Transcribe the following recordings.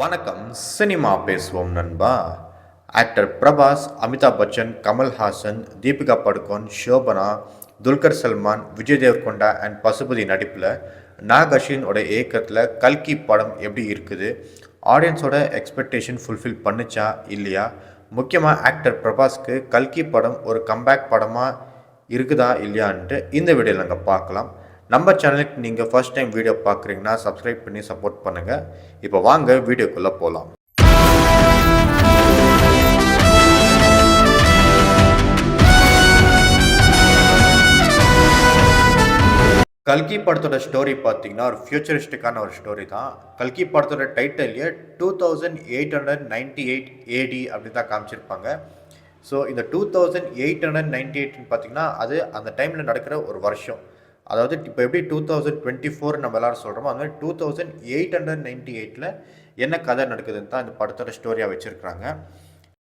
வணக்கம். சினிமா பேசுவோம் நண்பா. ஆக்டர் பிரபாஸ், அமிதாப் பச்சன், கமல்ஹாசன், தீபிகா படுகோன், ஷோபனா, துல்கர் சல்மான், விஜய் தேவர்கொண்டா அண்ட் பசுபதி நடிப்பில் நாக் அஸ்வினோட இயக்கத்தில் கல்கி படம் எப்படி இருக்குது, ஆடியன்ஸோட எக்ஸ்பெக்டேஷன் ஃபுல்ஃபில் பண்ணுச்சா இல்லையா, முக்கியமாக ஆக்டர் பிரபாஸ்க்கு கல்கி படம் ஒரு கம்பேக் படமாக இருக்குதா இல்லையான்ட்டு இந்த வீடியோவில் நாங்கள் பார்க்கலாம். நம்ம சேனலுக்கு நீங்கள் ஃபர்ஸ்ட் டைம் வீடியோ பார்க்குறீங்கன்னா சப்ஸ்கிரைப் பண்ணி சப்போர்ட் பண்ணுங்கள். இப்போ வாங்க வீடியோக்குள்ளே போகலாம். கல்கி படத்தோட ஸ்டோரி பார்த்தீங்கன்னா ஒரு ஃபியூச்சரிஸ்டிக்கான ஒரு ஸ்டோரி தான். கல்கி படத்தோட டைட்டில்லையே 2898 ஏடி அப்படி தான் காமிச்சிருப்பாங்க. ஸோ இந்த 2898 பார்த்தீங்கன்னா அது அந்த டைமில் நடக்கிற ஒரு வருஷம். அதாவது இப்போ எப்படி 2024 நம்ம எல்லாரும் சொல்கிறோமோ அது மாதிரி 2898 என்ன கதை நடக்குதுன்னு தான் இந்த படத்தோட ஸ்டோரியாக வச்சுருக்காங்க.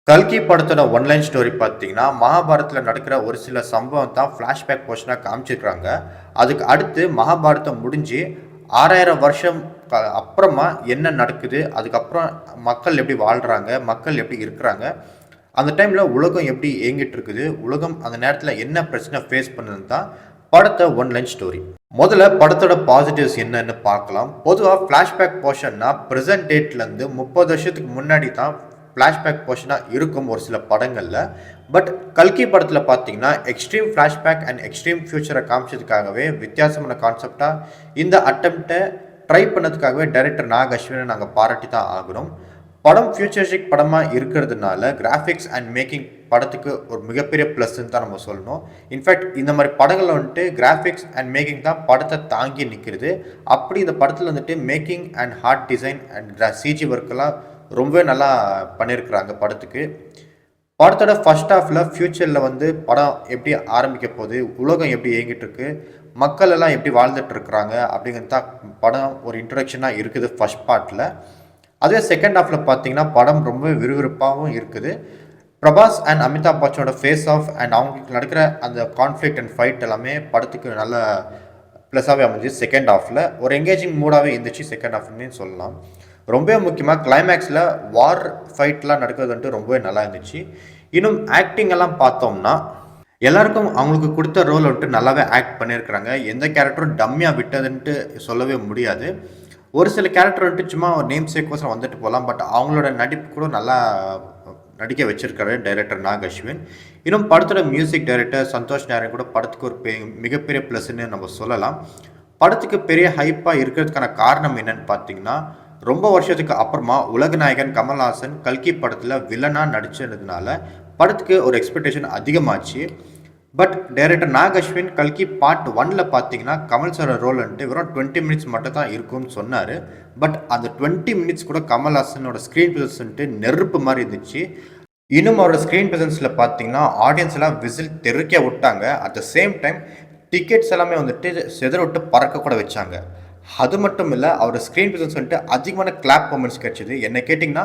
கல்கி படத்தோட ஒன்லைன் ஸ்டோரி பார்த்தீங்கன்னா மகாபாரதத்தில் நடக்கிற ஒரு சில சம்பவம் தான் ஃப்ளாஷ்பேக் போர்ஷனாக காமிச்சிருக்கிறாங்க. அதுக்கு அடுத்து மகாபாரதம் முடிஞ்சு 6000 வருஷம் அப்புறமா என்ன நடக்குது, அதுக்கப்புறம் மக்கள் எப்படி வாழ்கிறாங்க, மக்கள் எப்படி இருக்கிறாங்க, அந்த டைமில் உலகம் எப்படி இயங்கிட்டு இருக்குது, உலகம் அந்த நேரத்தில் என்ன பிரச்சனை ஃபேஸ் பண்ணுதுன்னு தான் படத்தை ஒன்லைன் ஸ்டோரி. முதல்ல படத்தோட பாசிட்டிவ்ஸ் என்னன்னு பார்க்கலாம். பொதுவாக ஃப்ளாஷ்பேக் போர்ஷன்னா ப்ரெசன்ட் டேட்லேருந்து 30 வருஷத்துக்கு முன்னாடி தான் ஃப்ளாஷ்பேக் போர்ஷனாக இருக்கும் ஒரு சில படங்களில். பட் கல்கி படத்தில் பார்த்தீங்கன்னா எக்ஸ்ட்ரீம் ஃப்ளாஷ்பேக் அண்ட் எக்ஸ்ட்ரீம் ஃபியூச்சரை காமிச்சதுக்காகவே வித்தியாசமான கான்செப்டாக இந்த அட்டம்ப்டை ட்ரை பண்ணதுக்காகவே டைரக்டர் நாக் அஸ்வினை நாங்கள் பாராட்டி தான் ஆகணும். படம் ஃபியூச்சரிஸ்டிக் படமாக இருக்கிறதுனால கிராஃபிக்ஸ் அண்ட் மேக்கிங் படத்துக்கு ஒரு மிகப்பெரிய ப்ளஸ்ன்னு தான் நம்ம சொல்லணும். இன்ஃபேக்ட் இந்த மாதிரி படங்களில் வந்துட்டு கிராஃபிக்ஸ் அண்ட் மேக்கிங் தான் படத்தை தாங்கி நிற்கிறது. அப்படி இந்த படத்தில் வந்துட்டு making and art design and CG ஒர்க்கெல்லாம் ரொம்பவே நல்லா பண்ணியிருக்கிறாங்க படத்துக்கு. படத்தோட ஃபர்ஸ்ட் ஹாஃபில் ஃப்யூச்சரில் படம் எப்படி ஆரம்பிக்க போகுது, உலகம் எப்படி இயங்கிட்டு இருக்கு, மக்கள் எல்லாம் எப்படி வாழ்ந்துட்டு இருக்கிறாங்க அப்படிங்கிறது தான் படம் ஒரு இன்ட்ரடக்ஷனாக இருக்குது ஃபர்ஸ்ட் பார்ட்டில். அதே செகண்ட் ஹாஃபில் பார்த்தீங்கன்னா படம் ரொம்ப விறுவிறுப்பாகவும் இருக்குது. பிரபாஸ் அண்ட் அமிதாப் பச்சனோட ஃபேஸ் ஆஃப் அண்ட் அவங்களுக்கு நடக்கிற அந்த கான்ஃப்ளிக்ட் அண்ட் ஃபைட் எல்லாமே படத்துக்கு நல்ல ப்ளஸ்ஸாகவே அமைஞ்சு செகண்ட் ஹாஃபில் ஒரு எங்கேஜிங் மூடாகவே இருந்துச்சு செகண்ட் ஹாஃப்னு சொல்லலாம். ரொம்பவே முக்கியமாக கிளைமேக்ஸில் வார் ஃபைட்லாம் நடக்கிறது ரொம்பவே நல்லா இருந்துச்சு. இன்னும் ஆக்டிங் எல்லாம் பார்த்தோம்னா எல்லாருக்கும் அவங்களுக்கு கொடுத்த ரோல் நல்லாவே ஆக்ட் பண்ணியிருக்கிறாங்க. எந்த கேரக்டரும் டம்மியாக விட்டதுன்ட்டு சொல்லவே முடியாது. ஒரு சில கேரக்டர் சும்மா ஒரு நேம் சேக்கோசம் வந்துட்டு போகலாம். பட் அவங்களோட நடிப்பு கூட நல்லா நடிக்க வச்சிருக்காரு டைரக்டர் நாக் அஸ்வின். இன்னும் படத்தோட மியூசிக் டைரக்டர் சந்தோஷ் நாராயண் கூட படத்துக்கு ஒரு மிகப்பெரிய ப்ளஸ்ன்னு நம்ம சொல்லலாம். படத்துக்கு பெரிய ஹைப்பாக இருக்கிறதுக்கான காரணம் என்னன்னு பார்த்தீங்கன்னா ரொம்ப வருஷத்துக்கு அப்புறமா உலகநாயகன் கமல்ஹாசன் கல்கி படத்தில் வில்லனாக நடிச்சதுனால படத்துக்கு ஒரு எக்ஸ்பெக்டேஷன் அதிகமாச்சு. பட் டைரக்டர் நாக் அஸ்வின் கல்கி பார்ட் 1 பார்த்தீங்கன்னா கமல் சார் ரோல் வெறும் 20 மினிட்ஸ் மட்டும் தான் இருக்கும்னு சொன்னார். பட் அந்த 20 மினிட்ஸ் கூட கமல்ஹாசனோட ஸ்க்ரீன் ப்ரெசன்ஸ் நெருப்பு மாதிரி இருந்துச்சு. இன்னும் அவரோட ஸ்க்ரீன் ப்ரெசன்ஸில் பார்த்தீங்கன்னா ஆடியன்ஸ் எல்லாம் விசில் தெருக்க விட்டாங்க. At the same time tickets எல்லாமே செதற விட்டு பறக்க கூட வச்சாங்க. அது மட்டும் இல்லை, அவரோட ஸ்க்ரீன் ப்ரெசன்ஸ் அதிகமான கிளாப் மூமெண்ட்ஸ் கிடைச்சிது. என்ன கேட்டிங்கன்னா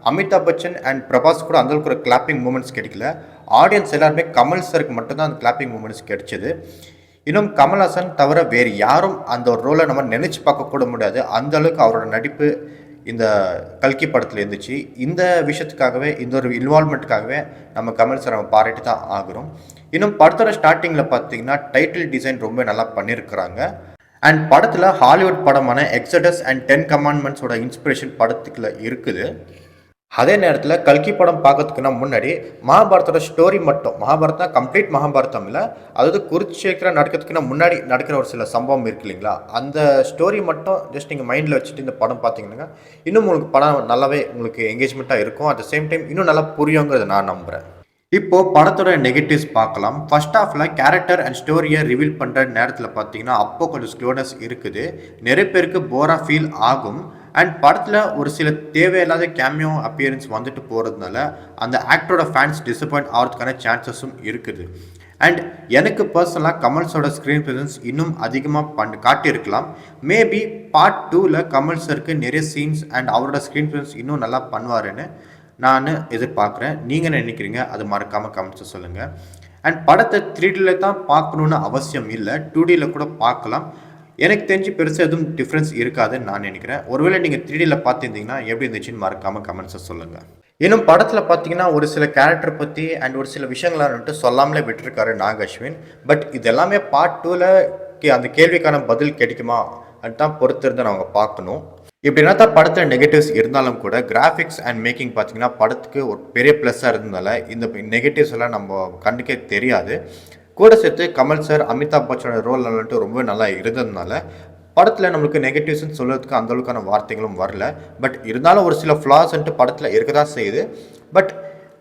அமிதாப் பச்சன் அண்ட் பிரபாஸ் கூட அந்தளவுக்கு ஒரு கிளாப்பிங் மூமெண்ட்ஸ் கிடைக்கல. ஆடியன்ஸ் எல்லாருமே கமல் சருக்கு மட்டும்தான் அந்த கிளாப்பிங் மூமெண்ட்ஸ் கிடைச்சிது. இன்னும் கமல்ஹாசன் தவிர வேறு யாரும் அந்த ஒரு ரோலை நம்ம நினச்சி பார்க்கக்கூட முடியாது. அந்த அளவுக்கு அவரோட நடிப்பு இந்த கல்கி படத்தில் இருந்துச்சு. இந்த விஷயத்துக்காகவே இந்த ஒரு இன்வால்மெண்ட்டுக்காகவே நம்ம கமல் சார் பாராட்டி தான் ஆகிறோம். இன்னும் படத்தோட ஸ்டார்டிங்கில் பார்த்தீங்கன்னா டைட்டில் டிசைன் ரொம்ப நல்லா பண்ணியிருக்கிறாங்க. அண்ட் படத்தில் ஹாலிவுட் படமான எக்ஸடஸ் அண்ட் 10 கமாண்ட்மெண்ட்ஸோட இன்ஸ்பிரேஷன் படத்துக்குள்ள இருக்குது. அதே நேரத்தில் கல்கி படம் பார்க்கறதுக்குன்னா முன்னாடி மகாபாரதோட ஸ்டோரி மட்டும், மகாபாரதம் கம்ப்ளீட் மகாபாரதம் இல்லை, அதாவது குருட்சேத்திரம் நடக்கிறதுக்குன்னா முன்னாடி நடக்கிற ஒரு சில சம்பவம் இருக்கு இல்லைங்களா, அந்த ஸ்டோரி மட்டும் ஜஸ்ட் நீங்கள் மைண்டில் வச்சுட்டு இந்த படம் பார்த்தீங்கன்னா இன்னும் உங்களுக்கு படம் நல்லாவே உங்களுக்கு என்கேஜ்மெண்ட்டாக இருக்கும். அட் த சேம் டைம் இன்னும் நல்லா புரியுங்கிறத நான் நம்புகிறேன். இப்போது படத்தோட நெகட்டிவ்ஸ் பார்க்கலாம். ஃபர்ஸ்ட் ஹாஃபில் கேரக்டர் அண்ட் ஸ்டோரியை ரிவீல் பண்ணுற நேரத்தில் பார்த்தீங்கன்னா அப்போ கொஞ்சம் ஸ்லோனஸ் இருக்குது. நிறைய பேருக்கு போரா ஃபீல் ஆகும். அண்ட் படத்தில் ஒரு சில தேவையில்லாத கேமியோ அப்பியரன்ஸ் வந்துட்டு போகிறதுனால அந்த ஆக்டரோட ஃபேன்ஸ் டிசப்பாயிண்ட் ஆகிறதுக்கான சான்சஸும் இருக்குது. அண்ட் எனக்கு பர்சனலாக கமல்ஸோட ஸ்க்ரீன் ப்ரெசன்ஸ் இன்னும் அதிகமாக காட்டியிருக்கலாம். மேபி பார்ட் 2ல் கமல் சருக்கு நிறைய சீன்ஸ் அண்ட் அவரோட ஸ்க்ரீன் ப்ரெசன்ஸ் இன்னும் நல்லா பண்ணுவாருன்னு நான் எதிர்பார்க்குறேன். நீங்கள் நினைக்கிறீங்க அது மறக்காமல் கமெண்ட்ஸை சொல்லுங்கள். அண்ட் படத்தை 3Dயில் தான் பார்க்கணுன்னு அவசியம் இல்லை, 2Dயில் கூட பார்க்கலாம். எனக்கு தெரிஞ்சு பெருசாக எதுவும் டிஃப்ரென்ஸ் இருக்காதுன்னு நான் நினைக்கிறேன். ஒருவேளை நீங்கள் 3Dல பார்த்துருந்தீங்கன்னா எப்படி இருந்துச்சுன்னு மறக்காமல் கமெண்ட்ஸை சொல்லுங்கள். இன்னும் படத்தில் பார்த்தீங்கன்னா ஒரு சில கேரக்டர் பற்றி அண்ட் ஒரு சில விஷயங்களை வந்துட்டு சொல்லாமலே விட்டுருக்காரு நாக் அஸ்வின். பட் இது எல்லாமே பார்ட் 2ல் அந்த கேள்விக்கான பதில் கிடைக்குமா தான் பொறுத்து இருந்து நாங்கள் பார்க்கணும். இப்படி என்ன தான் படத்தில் நெகட்டிவ்ஸ் இருந்தாலும் கூட கிராஃபிக்ஸ் அண்ட் மேக்கிங் பார்த்தீங்கன்னா படத்துக்கு ஒரு பெரிய ப்ளஸ்ஸாக இருந்ததால இந்த நெகட்டிவ்ஸ் எல்லாம் நம்ம கண்ணுக்கே தெரியாது. கூட சேர்த்து கமல் சார் அமிதாப் பச்சனோட ரோல் வந்துட்டு ரொம்ப நல்லா இருந்ததுனால படத்தில் நம்மளுக்கு நெகட்டிவ்ஸ்ன்னு சொல்கிறதுக்கு அந்தளவுக்கான வார்த்தைகளும் வரல. பட் இருந்தாலும் ஒரு சில ஃப்ளாஸ்ன்ட்டு படத்தில் இருக்க தான் செய்யுது. பட்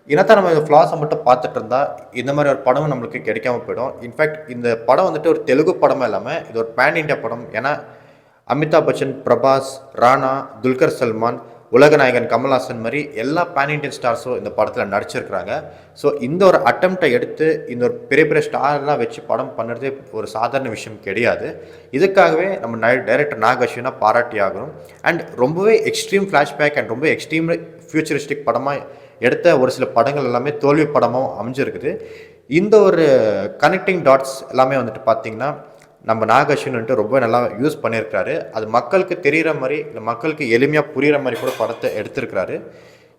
என்னத்தான் நம்ம இந்த ஃப்ளாஸை மட்டும் பார்த்துட்டு இருந்தால் இந்த மாதிரி ஒரு படமும் நம்மளுக்கு கிடைக்காம போயிடும். இன்ஃபேக்ட் இந்த படம் வந்துட்டு ஒரு தெலுங்கு படமாக இல்லாமல் இது ஒரு பேன் இண்டியா படம். ஏன்னா அமிதாப் பச்சன், பிரபாஸ், ராணா, துல்கர் சல்மான், உலகநாயகன் கமல்ஹாசன் மாதிரி எல்லா பேன் இண்டியன் ஸ்டார்ஸும் இந்த படத்தில் நடிச்சிருக்கிறாங்க. ஸோ இந்த ஒரு அட்டம்ப்டை எடுத்து இந்த ஒரு பெரிய பெரிய ஸ்டார்லாம் வச்சு படம் பண்ணுறதே ஒரு சாதாரண விஷயம் கிடையாது. இதுக்காகவே நம்ம டைரக்டர் நாக் அஸ்வினை பாராட்டி ஆகணும். அண்ட் ரொம்பவே எக்ஸ்ட்ரீம் ஃப்ளாஷ்பேக் அண்ட் ரொம்ப எக்ஸ்ட்ரீம் ஃபியூச்சரிஸ்டிக் படமாக எடுத்த ஒரு சில படங்கள் எல்லாமே தோல்வி படமாகவும் அமைஞ்சிருக்குது. இந்த ஒரு கனெக்டிங் டாட்ஸ் எல்லாமே வந்துட்டு பார்த்திங்கன்னா நம்ம நாக் அஸ்வின் வந்துட்டு ரொம்ப நல்லா யூஸ் பண்ணியிருக்காரு. அது மக்களுக்கு தெரிகிற மாதிரி இல்லை மக்களுக்கு எளிமையாக புரிகிற மாதிரி கூட படத்தை எடுத்திருக்கிறாரு.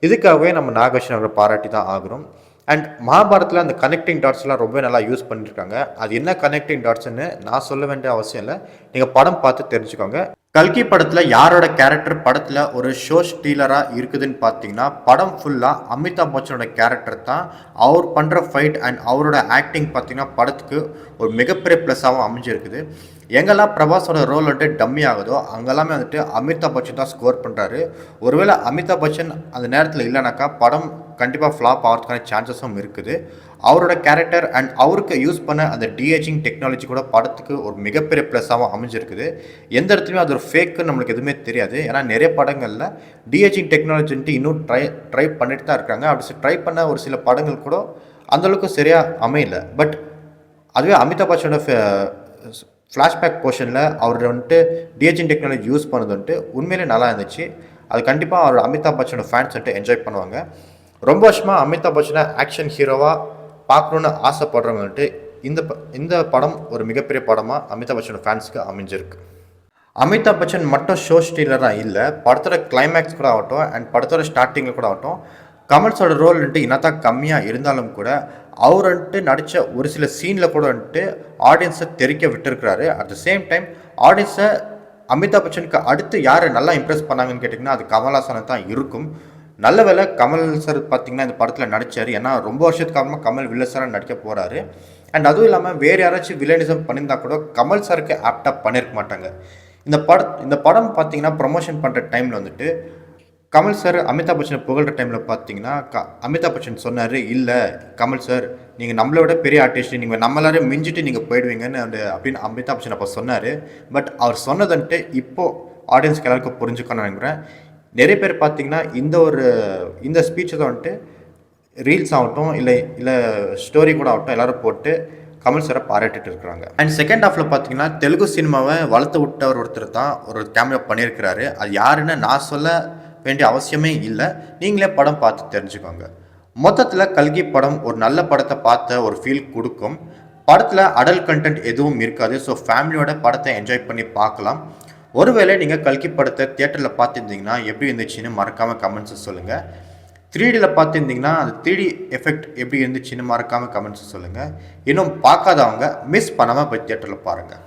இதுக்காகவே நம்ம நாக் அஸ்வின் அவரை பாராட்டி தான் ஆகிறோம். அண்ட் மகாபாரத்தில் அந்த கனெக்டிங் டாட்ஸ்லாம் ரொம்ப நல்லா யூஸ் பண்ணியிருக்காங்க. அது என்ன கனெக்டிங் டாட்ஸ்ன்னு நான் சொல்ல வேண்டிய அவசியம் இல்லை, நீங்கள் படம் பார்த்து தெரிஞ்சுக்கோங்க. கல்கி படத்தில் யாரோட கேரக்டர் படத்தில் ஒரு ஷோ ஸ்டீலராக இருக்குதுன்னு பார்த்தீங்கன்னா படம் ஃபுல்லாக அமிதாப் பச்சனோட கேரக்டர் தான். அவர் பண்ணுற ஃபைட் அண்ட் அவரோட ஆக்டிங் பார்த்தீங்கன்னா படத்துக்கு ஒரு மிகப்பெரிய ப்ளஸ்ஸாகவும் அமைஞ்சிருக்குது. எங்கெல்லாம் பிரபாஸோட ரோல் வந்துட்டு டம்மி ஆகுதோ அங்கெல்லாமே வந்துட்டு அமிதாப் பச்சன் தான் ஸ்கோர் பண்ணுறாரு. ஒருவேளை அமிதாப் பச்சன் அந்த நேரத்தில் இல்லைனாக்கா படம் கண்டிப்பாக ஃப்ளாப் ஆகிறதுக்கான சான்சஸும் இருக்குது. அவரோட கேரக்டர் அண்ட் அவருக்கு யூஸ் பண்ண அந்த டிஏஜிங் டெக்னாலஜி கூட படத்துக்கு ஒரு மிகப்பெரிய ப்ளஸ்ஸாகவும் அமைஞ்சிருக்குது. எந்த இடத்துலையும் அது ஒரு ஃபேக்குன்னு நம்மளுக்கு எதுவுமே தெரியாது. ஏன்னா நிறைய படங்களில் டிஏஜிங் டெக்னாலஜின்ட்டு இன்னும் ட்ரை பண்ணிட்டு தான் இருக்காங்க. அப்படி ட்ரை பண்ண ஒரு சில படங்கள் கூட அந்தளவுக்கு சரியாக அமையல. பட் அதுவே அமிதாப் பச்சனோட ஃப்ளாஷ்பேக் போர்ஷனில் அவர் வந்துட்டு டிஏஜிங் டெக்னாலஜி யூஸ் பண்ணது வந்துட்டு உண்மையிலே நல்லா இருந்துச்சு. அது கண்டிப்பாக அவரோட அமிதாப் பச்சனோட ஃபேன்ஸ் வந்துட்டு என்ஜாய் பண்ணுவாங்க. ரொம்ப வருஷமாக அமிதாப் பச்சனை ஆக்ஷன் ஹீரோவாக பார்க்கணுன்னு ஆசைப்படுறவங்க வந்துட்டு இந்த படம் ஒரு மிகப்பெரிய படமாக அமிதாப் பச்சனோட ஃபேன்ஸுக்கு அமைஞ்சிருக்கு. அமிதாப் பச்சன் மட்டும் ஷோ ஸ்டீலராக இல்லை, படத்தோட கிளைமேக்ஸ் கூட ஆகட்டும் அண்ட் படத்தோட ஸ்டார்டிங்கில் கூட ஆகட்டும் கமல்ஸோட ரோல் வந்துட்டு என்னத்தான் கம்மியாக இருந்தாலும் கூட அவர் வந்துட்டு நடித்த ஒரு சில சீனில் கூட வந்துட்டு ஆடியன்ஸை தெரிக்க விட்டுருக்கிறாரு. அட் த சேம் டைம் ஆடியன்ஸை அமிதாப் பச்சனுக்கு அடுத்து யார் நல்லா இம்ப்ரெஸ் பண்ணாங்கன்னு கேட்டிங்கன்னா அது கமல்ஹாசனை தான் இருக்கும். நல்ல வேலை கமல் சார் பார்த்திங்கன்னா இந்த படத்தில் நடித்தார். ஏன்னா ரொம்ப வருஷத்துக்கு அப்புறமா கமல் வில்லன் சாராக நடிக்க போகிறாரு. அண்ட் அதுவும் இல்லாமல் வேறு யாராச்சும் வில்லனிசம் பண்ணியிருந்தா கூட கமல் சாருக்கு ஆப்டாக பண்ணியிருக்க மாட்டாங்க. இந்த படம் பார்த்திங்கன்னா ப்ரொமோஷன் பண்ணுற டைமில் வந்துட்டு கமல் சார் அமிதாப் பச்சனை புகழ்கிற டைமில் பார்த்தீங்கன்னா அமிதாப் பச்சன் சொன்னார், இல்லை கமல் சார் நீங்கள் நம்மளோட பெரிய ஆர்டிஸ்ட், நீங்கள் நம்மளாரையும் மிஞ்சிட்டு நீங்கள் போயிடுவீங்கன்னு அப்படின்னு அமிதாப் பச்சன் அப்போ சொன்னார். பட் அவர் சொன்னதுன்ட்டு இப்போது ஆடியன்ஸ்க்கு எல்லாருக்கும் புரிஞ்சுக்கணும்னு நினைக்கிறேன். நிறைய பேர் பார்த்தீங்கன்னா இந்த ஸ்பீச்சை தான் வந்துட்டு ரீல்ஸ் ஆகட்டும் இல்லை ஸ்டோரி கூட ஆகட்டும் எல்லோரும் போட்டு கமல் சாரை பாராட்டிட்டு இருக்கிறாங்க. அண்ட் செகண்ட் ஹாஃபில் பார்த்தீங்கன்னா தெலுங்கு சினிமாவை வளர்த்து விட்டவர் ஒருத்தர் தான் ஒரு கேமியோ பண்ணியிருக்கிறாரு. அது யாருன்னு நான் சொல்ல வேண்டிய அவசியமே இல்லை, நீங்களே படம் பார்த்து தெரிஞ்சுக்கோங்க. மொத்தத்தில் கல்கி படம் ஒரு நல்ல படத்தை பார்த்த ஒரு ஃபீல் கொடுக்கும். படத்தில் அடல்ட் கண்டென்ட் எதுவும் இருக்காது. ஸோ ஃபேமிலியோட படத்தை என்ஜாய் பண்ணி பார்க்கலாம். ஒருவேளை நீங்கள் கல்கி படத்தை தியேட்டரில் பார்த்துருந்தீங்கன்னா எப்படி இருந்துச்சுன்னு மறக்காமல் கமெண்ட்ஸை சொல்லுங்கள். 3Dயில் பார்த்துருந்தீங்கன்னா அது 3D எஃபெக்ட் எப்படி இருந்துச்சுன்னு மறக்காமல் கமெண்ட்ஸை சொல்லுங்கள். இன்னும் பார்க்காதவங்க மிஸ் பண்ணாமல் போய் தியேட்டரில் பாருங்கள்.